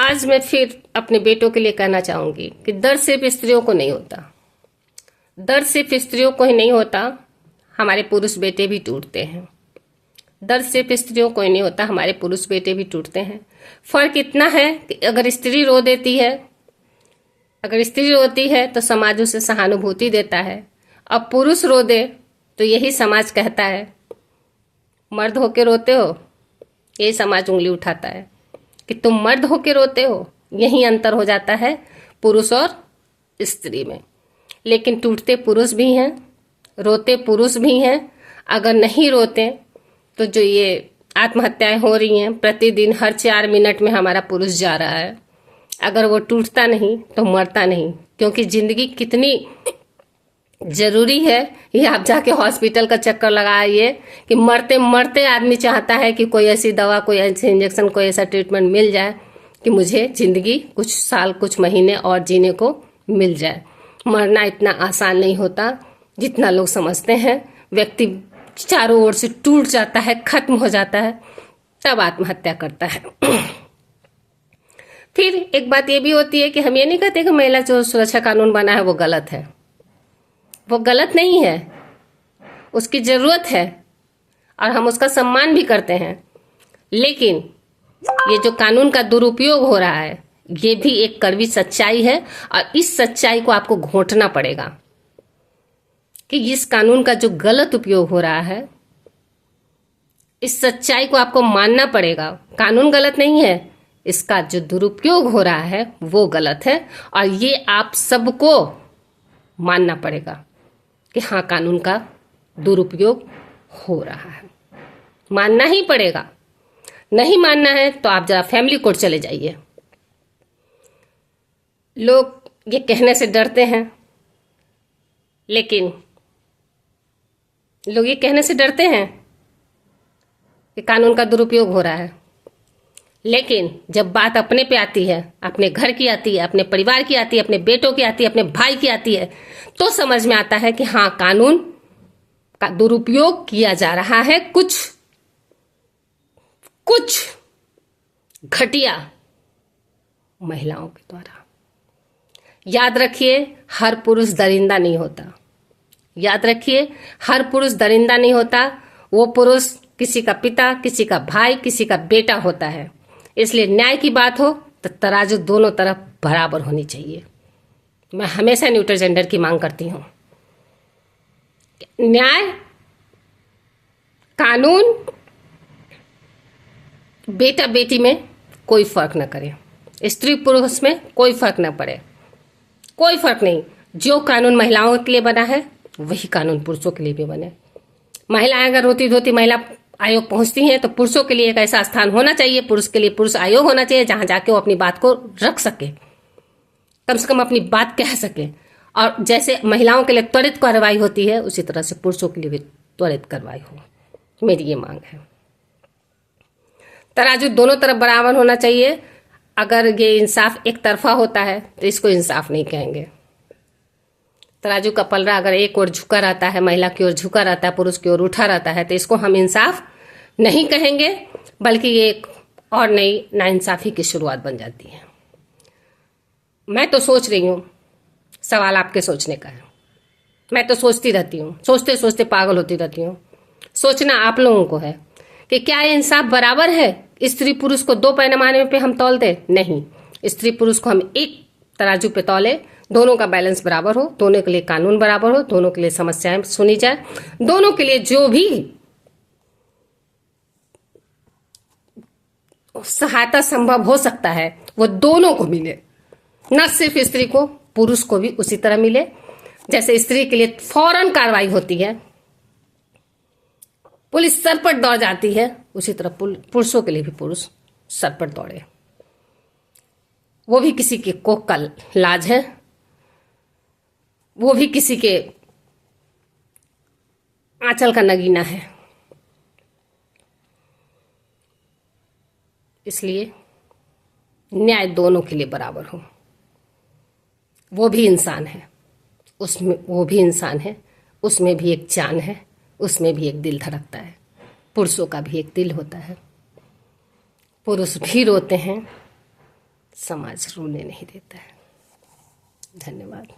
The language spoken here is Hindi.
आज मैं फिर अपने बेटों के लिए कहना चाहूंगी कि दर्द सिर्फ स्त्रियों को नहीं होता, दर्द सिर्फ स्त्रियों को ही नहीं होता, हमारे पुरुष बेटे भी टूटते हैं। दर्द सिर्फ स्त्रियों को ही नहीं होता, हमारे पुरुष बेटे भी टूटते हैं। फर्क इतना है कि अगर स्त्री रो देती है, अगर स्त्री रोती है तो समाज उसे सहानुभूति देता है, अब पुरुष रो दे तो यही समाज कहता है मर्द होके रोते हो, यही समाज उंगली उठाता है कि तुम मर्द होके रोते हो। यही अंतर हो जाता है पुरुष और स्त्री में। लेकिन टूटते पुरुष भी हैं, रोते पुरुष भी हैं। अगर नहीं रोते तो जो ये आत्महत्याएं हो रही हैं प्रतिदिन, हर 4 मिनट में हमारा पुरुष जा रहा है, अगर वो टूटता नहीं तो मरता नहीं। क्योंकि जिंदगी कितनी जरूरी है ये आप जाके हॉस्पिटल का चक्कर लगाइए कि मरते मरते आदमी चाहता है कि कोई ऐसी दवा, कोई ऐसी इंजेक्शन, कोई ऐसा ट्रीटमेंट मिल जाए कि मुझे जिंदगी कुछ साल, कुछ महीने और जीने को मिल जाए। मरना इतना आसान नहीं होता जितना लोग समझते हैं। व्यक्ति चारों ओर से टूट जाता है, खत्म हो जाता है, तब आत्महत्या करता है। फिर एक बात ये भी होती है कि हम ये नहीं कहते कि महिला जो सुरक्षा कानून बना है वो गलत है। वो गलत नहीं है, उसकी जरूरत है और हम उसका सम्मान भी करते हैं। लेकिन ये जो कानून का दुरुपयोग हो रहा है ये भी एक कड़वी सच्चाई है और इस सच्चाई को आपको घोंटना पड़ेगा कि इस कानून का जो गलत उपयोग हो रहा है, इस सच्चाई को आपको मानना पड़ेगा। कानून गलत नहीं है, इसका जो दुरुपयोग हो रहा है वो गलत है और ये आप सबको मानना पड़ेगा कि हाँ, कानून का दुरुपयोग हो रहा है। मानना ही पड़ेगा। नहीं मानना है तो आप जरा फैमिली कोर्ट चले जाइए। लोग ये कहने से डरते हैं, लेकिन लोग ये कहने से डरते हैं कि कानून का दुरुपयोग हो रहा है, लेकिन जब बात अपने पे आती है, अपने घर की आती है, अपने परिवार की आती है, अपने बेटों की आती है, अपने भाई की आती है, तो समझ में आता है कि हाँ, कानून का दुरुपयोग किया जा रहा है कुछ घटिया महिलाओं के द्वारा। याद रखिए, हर पुरुष दरिंदा नहीं होता। याद रखिए, हर पुरुष दरिंदा नहीं होता। वो पुरुष किसी का पिता, किसी का भाई, किसी का बेटा होता है। इसलिए न्याय की बात हो तो तराजू दोनों तरफ बराबर होनी चाहिए। मैं हमेशा न्यूट्रल जेंडर की मांग करती हूँ। न्याय, कानून, बेटा बेटी में कोई फर्क न करे, स्त्री पुरुष में कोई फर्क न पड़े, कोई फर्क नहीं। जो कानून महिलाओं के लिए बना है वही कानून पुरुषों के लिए भी बने। महिलाएं अगर रोती धोती महिला आयोग पहुंचती हैं तो पुरुषों के लिए एक ऐसा स्थान होना चाहिए, पुरुष के लिए पुरुष आयोग होना चाहिए, जहां जाके वो अपनी बात को रख सके, कम से कम अपनी बात कह सके। और जैसे महिलाओं के लिए त्वरित कार्रवाई होती है उसी तरह से पुरुषों के लिए भी त्वरित कार्रवाई हो, मेरी ये मांग है। तराजू दोनों तरफ बराबर होना चाहिए। अगर ये इंसाफ एक तरफा होता है तो इसको इंसाफ नहीं कहेंगे। तराजू का पलड़ा अगर एक ओर झुका रहता है, महिला की ओर झुका रहता है, पुरुष की ओर उठा रहता है, तो इसको हम इंसाफ नहीं कहेंगे, बल्कि ये एक और नई नाइंसाफी की शुरुआत बन जाती है। मैं तो सोच रही हूँ, सवाल आपके सोचने का है। मैं तो सोचती रहती हूँ, सोचते सोचते पागल होती रहती हूँ। सोचना आप लोगों को है कि क्या ये इंसाफ बराबर है? स्त्री पुरुष को 2 पैमाने पे हम तौल दे? नहीं, स्त्री पुरुष को हम एक तराजू पे तौले, दोनों का बैलेंस बराबर हो, दोनों के लिए कानून बराबर हो, दोनों के लिए समस्याएं सुनी जाए, दोनों के लिए जो भी सहायता संभव हो सकता है वो दोनों को मिले। न सिर्फ स्त्री को, पुरुष को भी उसी तरह मिले। जैसे स्त्री के लिए फौरन कार्रवाई होती है, पुलिस सर पर दौड़ जाती है, उसी तरह पुरुषों के लिए भी पुरुष सर पर दौड़े। वो भी किसी के कोख का लाज है, वो भी किसी के आंचल का नगीना है। इसलिए न्याय दोनों के लिए बराबर हो। वो भी इंसान है, उसमें वो भी इंसान है, उसमें भी एक जान है, उसमें भी एक दिल धड़कता है। पुरुषों का भी एक दिल होता है, पुरुष भी रोते हैं, समाज रोने नहीं देता है। धन्यवाद।